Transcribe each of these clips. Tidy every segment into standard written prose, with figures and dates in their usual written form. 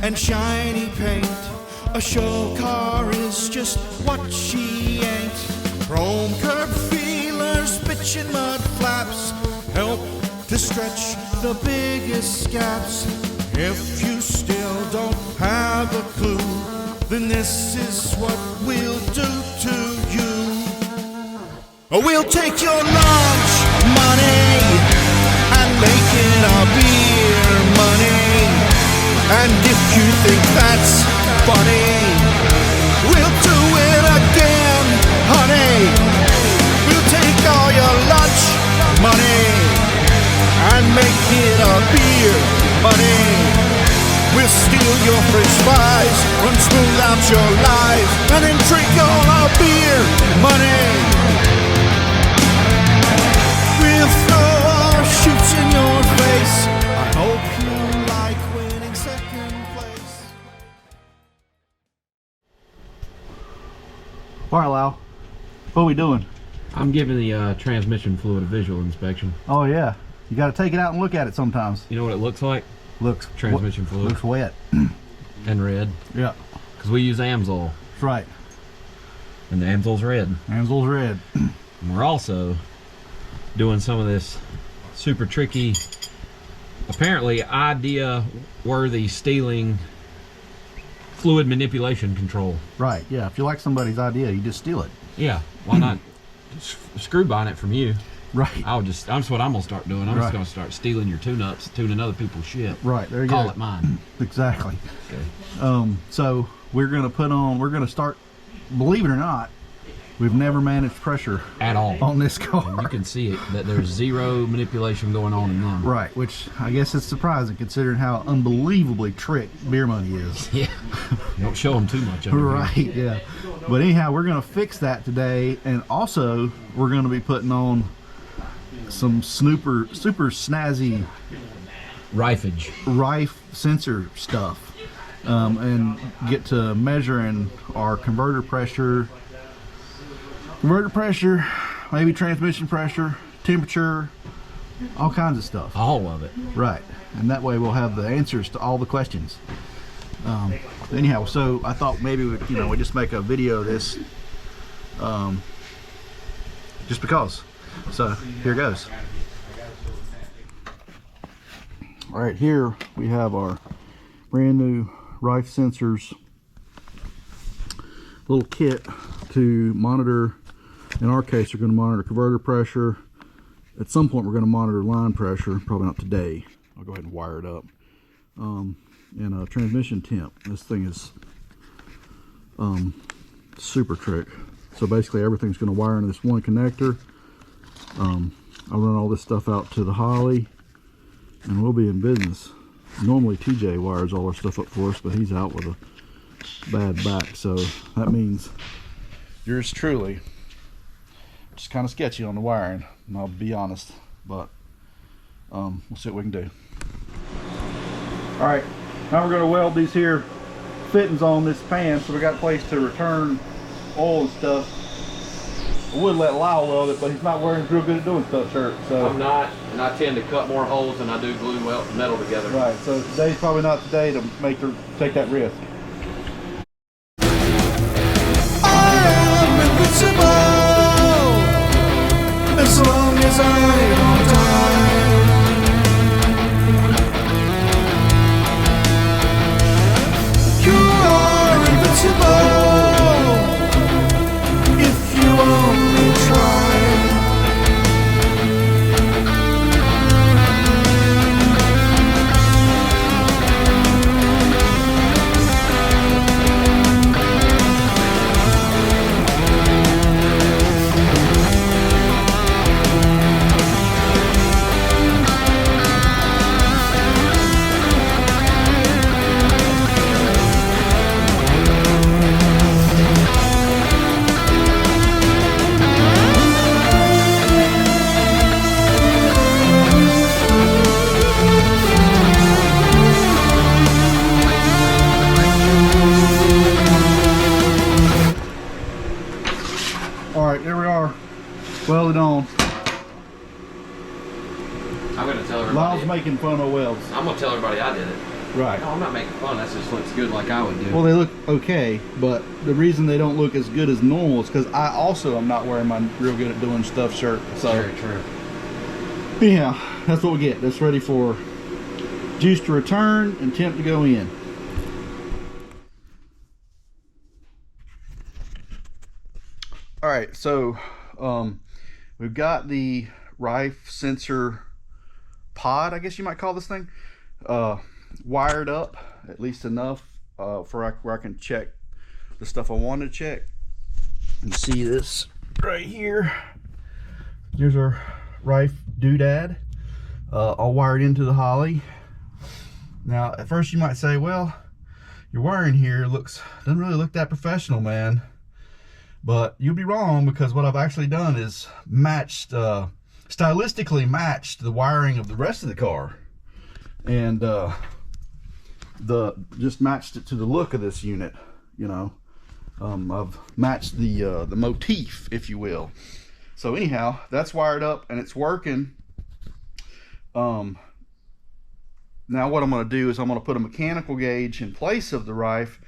and shiny paint. A show car is just what she ain't. Chrome curb feelers, bitchin' mud flaps help to stretch the biggest gaps. If you still don't have a clue, then this is what we'll do to you. We'll take your lunch money and make it our beer money. And if you think that's funny, we'll do it again, honey. We'll take all your lunch money and make it our beer money. We'll steal your fresh fries, run smooth out your life, and then drink all our beer money. We'll throw our shoots in your face. I hope you like winning second place. All right, Lau. What are we doing? I'm giving the transmission fluid a visual inspection. Oh yeah, you got to take it out and look at it sometimes. You know what it looks like? Looks transmission fluid. Looks wet. And red. Yeah. Because we use Amsoil. That's right. And the Amsoil's red. Amsoil's red. And we're also doing some of this super tricky, apparently idea-worthy stealing fluid manipulation control. Right. Yeah. If you like somebody's idea, you just steal it. Yeah. Why not screw buying it from you? Right. That's what I'm gonna start doing. I'm just gonna start stealing your tune-ups, tuning other people's shit. Right. There you go. go. Call it mine. Exactly. Okay. So we're gonna start. Believe it or not, we've never managed pressure at all on this car. And you can see it that there's zero manipulation going on in them. Right. Which I guess is surprising considering how unbelievably tricked beer money is. Yeah. Don't show them too much of it. Right. Yeah. But anyhow, we're gonna fix that today, and also we're gonna be putting on some super snazzy Rife sensor stuff, and get to measuring our converter pressure, maybe transmission pressure, temperature, all kinds of stuff. All of it. Right. And that way we'll have the answers to all the questions. Anyhow, so I thought maybe we just make a video of this, just because. So here goes. All right, here we have our brand new Rife sensors little kit to monitor. In our case, we're going to monitor converter pressure. At some point, we're going to monitor line pressure. Probably not today. I'll go ahead and wire it up. And a transmission temp. This thing is super trick. So basically, everything's going to wire into this one connector. I'll run all this stuff out to the Holly, and we'll be in business. Normally TJ wires all our stuff up for us, but he's out with a bad back, so that means yours truly. Just kind of sketchy on the wiring, and I'll be honest, but we'll see what we can do. All right, now we're going to weld these here fittings on this pan, so we got a place to return oil and stuff. I would let Lyle weld it, but he's not wearing real good at doing stuff, shirt. So I'm not, and I tend to cut more holes than I do glue metal together. Right, so today's probably not the day to take that risk. I am invincible as long as I don't die. You are invincible. Only try. Welded on. I'm gonna tell everybody. Lyle's making fun of welds. I'm gonna tell everybody I did it. Right. No, I'm not making fun. That just looks good like I would do. Well, they look okay, but the reason they don't look as good as normal is because I also am not wearing my real good at doing stuff shirt. So very true. anyhow, that's what we get. That's ready for juice to return and temp to go in. All right, so we've got the Rife sensor pod, I guess you might call this thing, wired up at least enough for where I can check the stuff I want to check. You see this right here. Here's our Rife doodad, all wired into the Holly. Now, at first you might say, well, your wiring here doesn't really look that professional, man. But you'll be wrong, because what I've actually done is stylistically matched the wiring of the rest of the car, and just matched it to the look of this unit. You know, I've matched the motif, if you will. So anyhow, that's wired up and it's working. Now what I'm going to do is I'm going to put a mechanical gauge in place of the Rife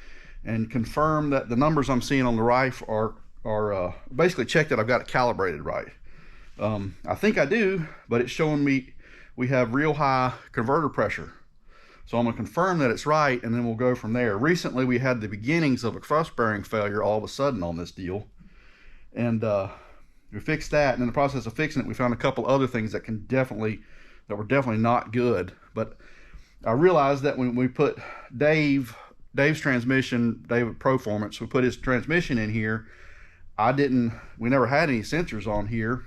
and confirm that the numbers I'm seeing on the Rife are basically check that I've got it calibrated right. I think I do, but it's showing me we have real high converter pressure. So I'm going to confirm that it's right, and then we'll go from there. Recently, we had the beginnings of a thrust bearing failure all of a sudden on this deal. And we fixed that, and in the process of fixing it, we found a couple other things that were definitely not good. But I realized that when we put Dave's transmission, David Proformance, we put his transmission in here, we never had any sensors on here,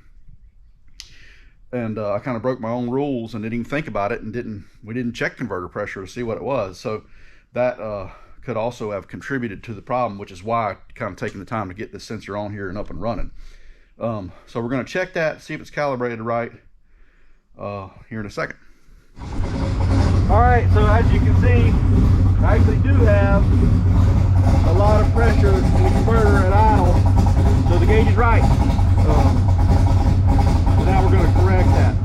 and I kind of broke my own rules and didn't even think about it, and we didn't check converter pressure to see what it was. So that could also have contributed to the problem, which is why I kind of taking the time to get this sensor on here and up and running. So we're going to check that, see if it's calibrated right here in a second. All right, so as you can see, I actually do have a lot of pressure in the converter at idle, so the gauge is right. So now we're going to correct that.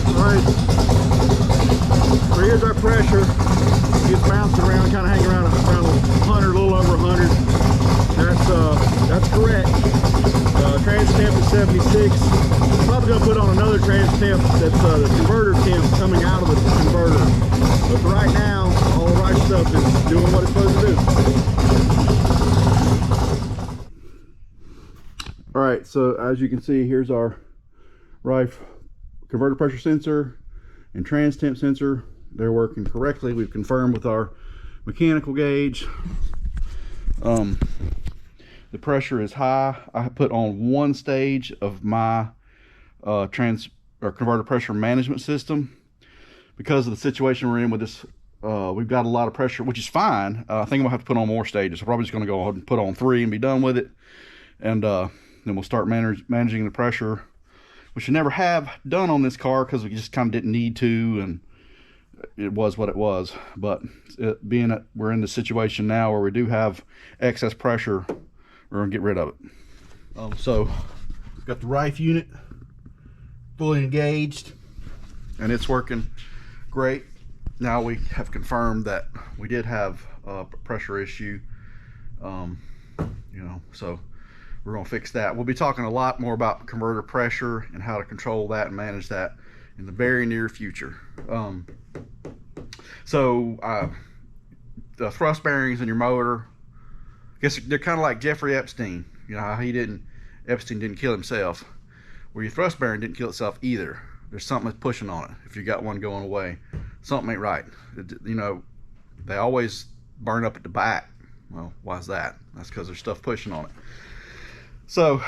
All right, so here's our pressure. It's bouncing around, kind of hanging around 100, a little over 100. That's correct. Trans temp is 76. I'm probably going to put on another trans temp that's the converter temp coming out of the converter. But for right now, all the right stuff is doing what it's supposed to do. All right, so as you can see, here's our Rife converter pressure sensor and trans temp sensor. They're working correctly. We've confirmed with our mechanical gauge. The pressure is high. I put on one stage of my converter pressure management system because of the situation we're in with this. We've got a lot of pressure, which is fine. I think I'm gonna have to put on more stages. I'm probably just gonna go ahead and put on 3 and be done with it, and then we'll start managing the pressure, which we never have done on this car because we just kind of didn't need to, and it was what it was. But being that we're in the situation now where we do have excess pressure, we're gonna get rid of it. So we've got the Rife unit fully engaged and it's working great. Now we have confirmed that we did have a pressure issue, so we're gonna fix that. We'll be talking a lot more about converter pressure and how to control that and manage that in the very near future. The thrust bearings in your motor, I guess they're kind of like Jeffrey Epstein. You know how Epstein didn't kill himself. Well, your thrust bearing didn't kill itself either. There's something that's pushing on it. If you got one going away, something ain't right. They always burn up at the back. Well, why is that? That's because there's stuff pushing on it. So,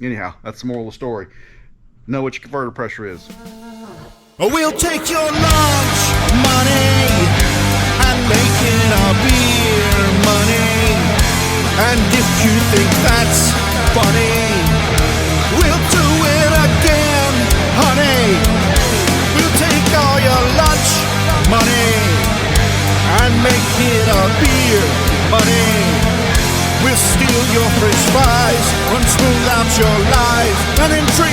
anyhow, that's the moral of the story. Know what your converter pressure is. We'll take your lunch money and make it our beer money. And if you think that's funny, we'll do it again, honey. We'll take all your lunch money and make it our beer money. We'll steal your French fries, run smooth out your life, and then drink